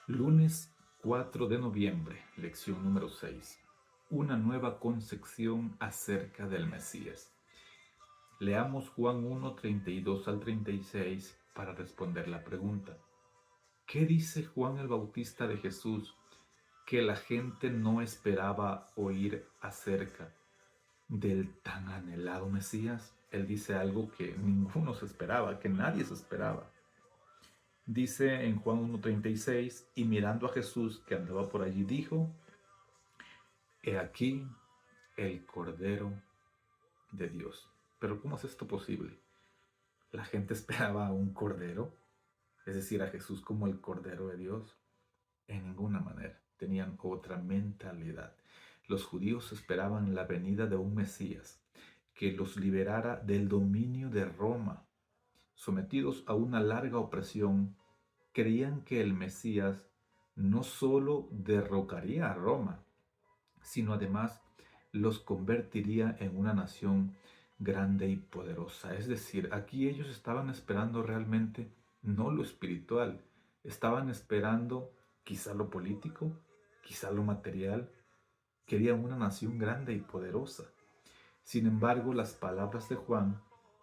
Lunes 4 de noviembre, lección número 6. Una nueva concepción acerca del Mesías. Leamos Juan 1, 32 al 36 para responder la pregunta. ¿Qué dice Juan el Bautista de Jesús que la gente no esperaba oír acerca del tan anhelado Mesías? Él dice algo que ninguno se esperaba, que nadie se esperaba. Dice en Juan 1:36, y mirando a Jesús que andaba por allí, dijo: He aquí el Cordero de Dios. Pero ¿cómo es esto posible? ¿La gente esperaba a un Cordero? Es decir, a Jesús como el Cordero de Dios. En ninguna manera. Tenían otra mentalidad. Los judíos esperaban la venida de un Mesías que los liberara del dominio de Roma. Sometidos a una larga opresión, creían que el Mesías no solo derrocaría a Roma, sino además los convertiría en una nación grande y poderosa. Es decir, aquí ellos estaban esperando realmente no lo espiritual, estaban esperando quizá lo político, quizá lo material. Querían una nación grande y poderosa. Sin embargo, las palabras de Juan,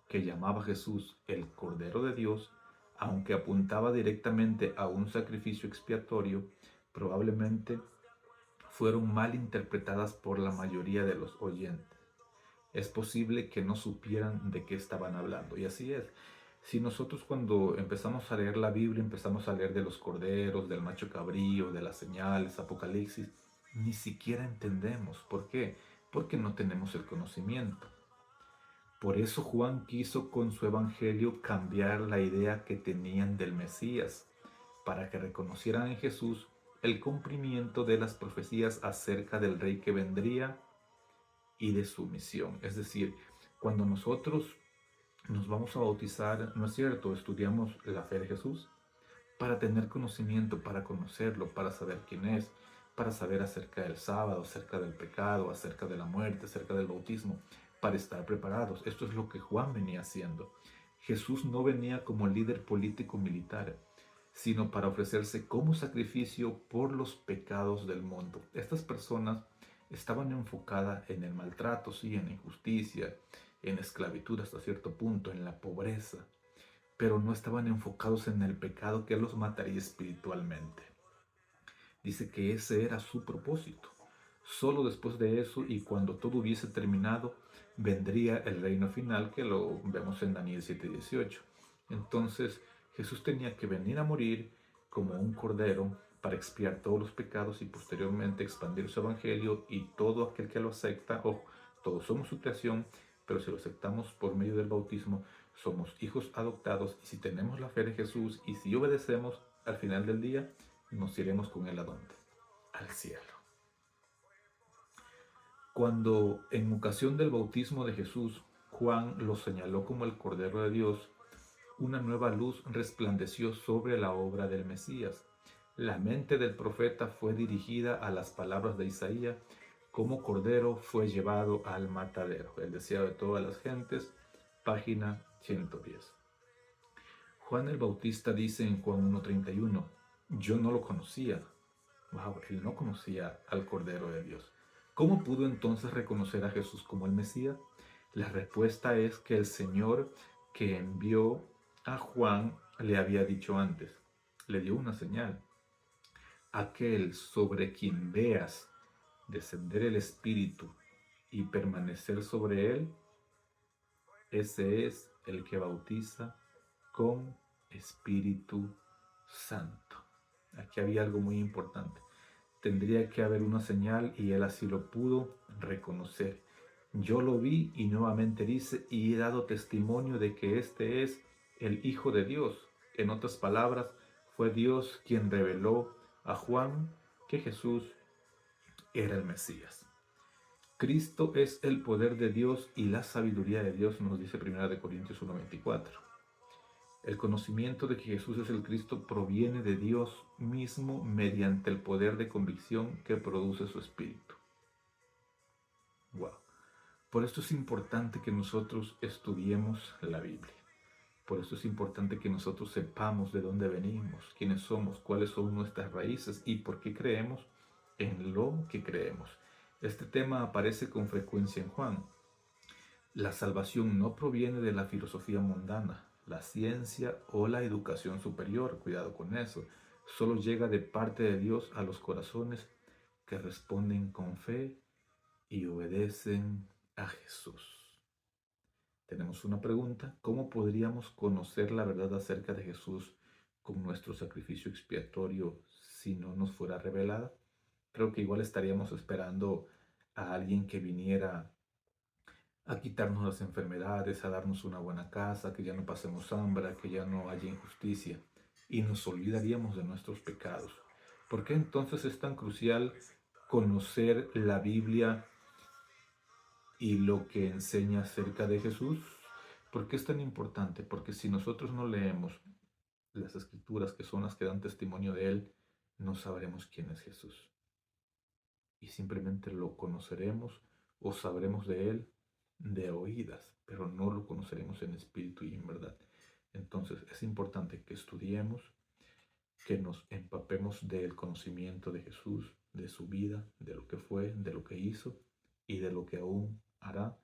que llamaba a Jesús el Cordero de Dios, aunque apuntaba directamente a un sacrificio expiatorio, probablemente fueron mal interpretadas por la mayoría de los oyentes. Es posible que no supieran de qué estaban hablando. Y así es. Si nosotros cuando empezamos a leer la Biblia, empezamos a leer de los corderos, del macho cabrío, de las señales, Apocalipsis, ni siquiera entendemos. ¿Por qué? Porque no tenemos el conocimiento. Por eso Juan quiso con su evangelio cambiar la idea que tenían del Mesías, para que reconocieran en Jesús el cumplimiento de las profecías acerca del rey que vendría y de su misión. Es decir, cuando nosotros nos vamos a bautizar, ¿no es cierto? Estudiamos la fe de Jesús para tener conocimiento, para conocerlo, para saber quién es, para saber acerca del sábado, acerca del pecado, acerca de la muerte, acerca del bautismo, para estar preparados. Esto es lo que Juan venía haciendo. Jesús no venía como líder político militar, sino para ofrecerse como sacrificio por los pecados del mundo. Estas personas estaban enfocadas en el maltrato, sí, en la injusticia, en la esclavitud hasta cierto punto, en la pobreza, pero no estaban enfocados en el pecado que los mataría espiritualmente. Dice que ese era su propósito. Solo después de eso y cuando todo hubiese terminado, vendría el reino final, que lo vemos en Daniel 7:18. Entonces Jesús tenía que venir a morir como un cordero para expiar todos los pecados y posteriormente expandir su evangelio, y todo aquel que lo acepta, o todos somos su creación, pero si lo aceptamos por medio del bautismo, somos hijos adoptados, y si tenemos la fe de Jesús y si obedecemos, al final del día nos iremos con Él ¿a dónde? Al cielo. Cuando en ocasión del bautismo de Jesús, Juan lo señaló como el Cordero de Dios, una nueva luz resplandeció sobre la obra del Mesías. La mente del profeta fue dirigida a las palabras de Isaías: como cordero fue llevado al matadero. El deseo de todas las gentes, página 110. Juan el Bautista dice en Juan 1:31, yo no lo conocía. Wow, él no conocía al Cordero de Dios. ¿Cómo pudo entonces reconocer a Jesús como el Mesías? La respuesta es que el Señor que envió a Juan le había dicho antes, le dio una señal: aquel sobre quien veas descender el Espíritu y permanecer sobre él, ese es el que bautiza con Espíritu Santo. Aquí había algo muy importante. Tendría que haber una señal y él así lo pudo reconocer. Yo lo vi, y nuevamente dice, y he dado testimonio de que este es el Hijo de Dios. En otras palabras, fue Dios quien reveló a Juan que Jesús era el Mesías. Cristo es el poder de Dios y la sabiduría de Dios, nos dice 1 Corintios 1:24. El conocimiento de que Jesús es el Cristo proviene de Dios mismo mediante el poder de convicción que produce su Espíritu. Wow. Por esto es importante que nosotros estudiemos la Biblia. Por eso es importante que nosotros sepamos de dónde venimos, quiénes somos, cuáles son nuestras raíces y por qué creemos en lo que creemos. Este tema aparece con frecuencia en Juan. La salvación no proviene de la filosofía mundana, la ciencia o la educación superior, cuidado con eso. Solo llega de parte de Dios a los corazones que responden con fe y obedecen a Jesús. Tenemos una pregunta: ¿cómo podríamos conocer la verdad acerca de Jesús con nuestro sacrificio expiatorio si no nos fuera revelada? Creo que igual estaríamos esperando a alguien que viniera a quitarnos las enfermedades, a darnos una buena casa, que ya no pasemos hambre, que ya no haya injusticia, y nos olvidaríamos de nuestros pecados. ¿Por qué entonces es tan crucial conocer la Biblia y lo que enseña acerca de Jesús? ¿Por qué es tan importante? Porque si nosotros no leemos las escrituras, que son las que dan testimonio de Él, no sabremos quién es Jesús. Y simplemente lo conoceremos o sabremos de Él de oídas, pero no lo conoceremos en espíritu y en verdad. Entonces es importante que estudiemos, que nos empapemos del conocimiento de Jesús, de su vida, de lo que fue, de lo que hizo y de lo que aún hará,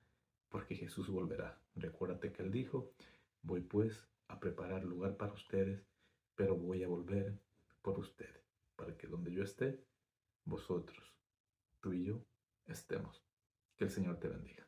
porque Jesús volverá. Recuérdate que Él dijo: voy pues a preparar lugar para ustedes, pero voy a volver por ustedes, para que donde yo esté, vosotros, tú y yo, estemos. Que el Señor te bendiga.